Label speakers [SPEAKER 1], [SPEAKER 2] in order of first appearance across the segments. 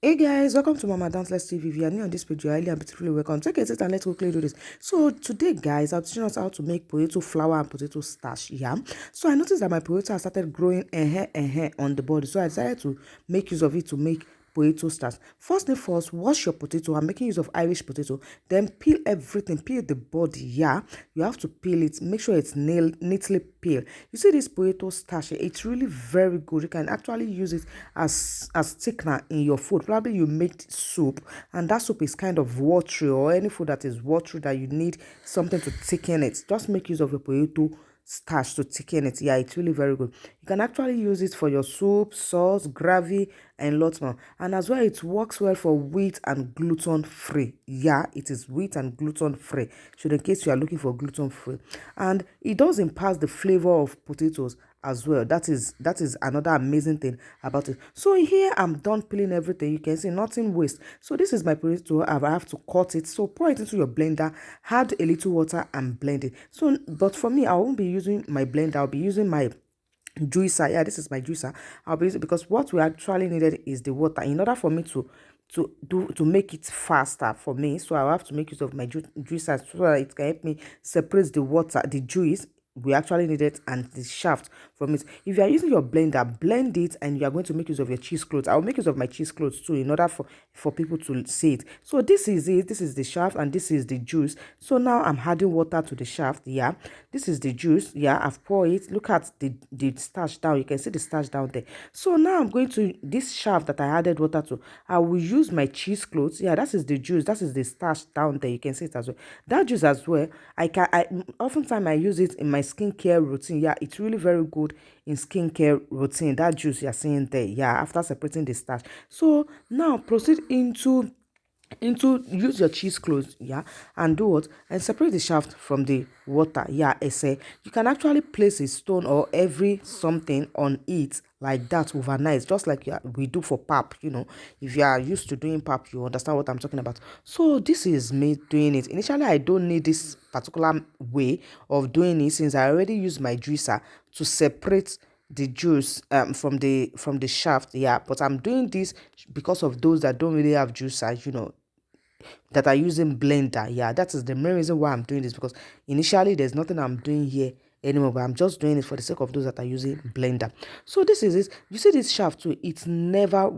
[SPEAKER 1] Hey guys, welcome to Mama Danceless TV. If you are new on this page, you're highly and beautifully welcome. Take a seat and let's quickly do this. So today, guys, I'll teach us how to make potato flour and potato starch. Yeah. So I noticed that my potato has started growing on the body. So I decided to make use of it to make potato starch. First thing first, wash your potato. I'm making use of Irish potato. Then peel everything, peel the body. Yeah, you have to peel it. Make sure it's neatly peeled. You see this potato starch, it's really very good. You can actually use it as thickener in your food. Probably you make soup and that soup is kind of watery, or any food that is watery that you need something to thicken it. Just make use of your potato starch to thicken it. Yeah, it's really very good. You can actually use it for your soup, sauce, gravy, and lots more. And as well, it works well for wheat and gluten free. Yeah, it is wheat and gluten free. Should in case you are looking for gluten free, and it does impart the flavor of potatoes as well. That is another amazing thing about it. So here I'm done peeling everything. You can see nothing waste. So this is my potato. I have to cut it. So pour it into your blender, add a little water and blend it. So but for me, I won't be using my blender. I'll be using my juicer. Yeah, this is my juicer. I'll be using, because what we actually needed is the water in order for me to make it faster for me. So I'll have to make use of my juicer so that it can help me separate the water, the juice we actually need it, and the shaft from it. If you are using your blender, blend it, and you are going to make use of your cheesecloth. I'll make use of my cheesecloth too in order for people to see it. So this is it. This is the shaft and this is the juice. So now I'm adding water to the shaft. Yeah, this is the juice. Yeah, I've poured it. Look at the starch down. You can see the starch down there. So now I'm going to this shaft that I added water to. I will use my cheesecloth. Yeah, that is the juice. That is the starch down there. You can see it as well. That juice as well, I oftentimes I use it in my skincare routine. Yeah, it's really very good in skincare routine. That juice you're seeing there. Yeah, after separating the starch. So now proceed use your cheesecloth, yeah, and do what, and separate the shaft from the water. Yeah, I say you can actually place a stone or every something on it like that overnight, just like we do for pap. If you are used to doing pap, you understand what I'm talking about. So this is me doing it. Initially I don't need this particular way of doing it, since I already used my juicer to separate the juice from the shaft. Yeah, but I'm doing this because of those that don't really have juicer, that are using blender. Yeah, that is the main reason why I'm doing this, because initially there's nothing I'm doing here anymore, but I'm just doing it for the sake of those that are using blender. So this is it. You see this shaft too, it's never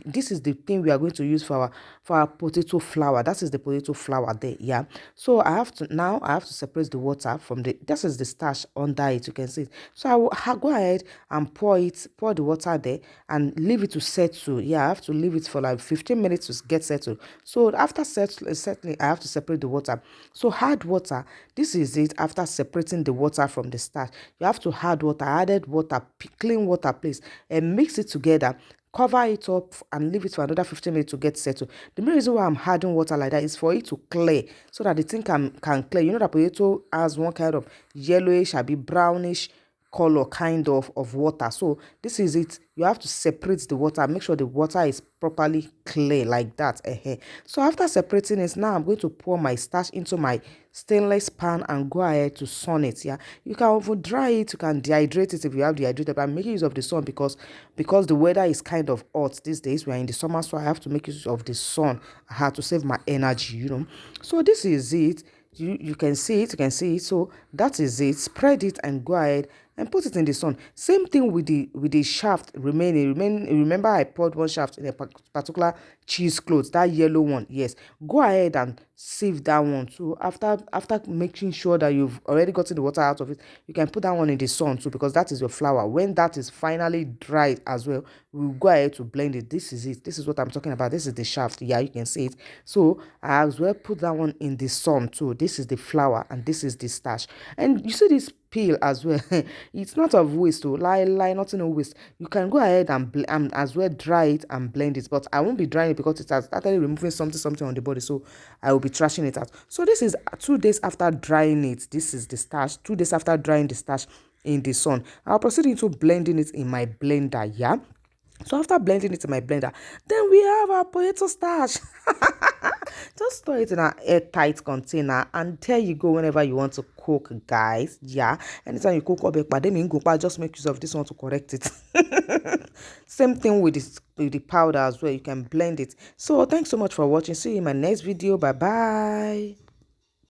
[SPEAKER 1] this is the thing we are going to use for our potato flour. That is the potato flour there. Yeah, so I have to separate the water from this is the starch under it. You can see it. So I will go ahead and pour the water there and leave it to settle. Yeah, I have to leave it for like 15 minutes to get settled. So after settling, I have to separate the water. So hard water, this is it. After separating the water from the starch, you have to add water. Added water, clean water please, and mix it together, cover it up and leave it for another 15 minutes to get settled. The main reason why I'm adding water like that is for it to clear, so that the thing can clear. You know that potato has one kind of yellowish, be brownish color kind of water. So this is it. You have to separate the water, make sure the water is properly clear like that. So after separating it, now I'm going to pour my starch into my stainless pan and go ahead to sun it. Yeah, you can over dry it, you can dehydrate it if you have dehydrated, but I'm making use of the sun because the weather is kind of hot these days. We are in the summer, so I have to make use of the sun. I had to save my energy. So this is it. You can see it, so that is it. Spread it and go ahead and put it in the sun. Same thing with the shaft remaining. Remember I poured one shaft in a particular cheesecloth, that yellow one. Yes, go ahead and save that one. So after making sure that you've already gotten the water out of it, you can put that one in the sun too, because that is your flour. When that is finally dried as well, we'll go ahead to blend it. This is it. This is what I'm talking about. This is the shaft. Yeah, you can see it. So I as well put that one in the sun too. This is the flour and this is the starch. And you see this peel as well. It's not of waste to lie nothing of waste. You can go ahead and as well dry it and blend it, but I won't be drying it because it has started removing something on the body, so I will be trashing it out. So this is 2 days after drying it. This is the starch. 2 days after drying the starch in the sun, I'll proceed into blending it in my blender. Yeah, So after blending it in my blender, then we have our potato starch. Just store it in an airtight container, and there you go whenever you want to cook, guys. Yeah, anytime you cook obekpa, then in gopa, just make use of this one to correct it. Same thing with the powder as well. You can blend it. So thanks so much for watching. See you in my next video. Bye bye.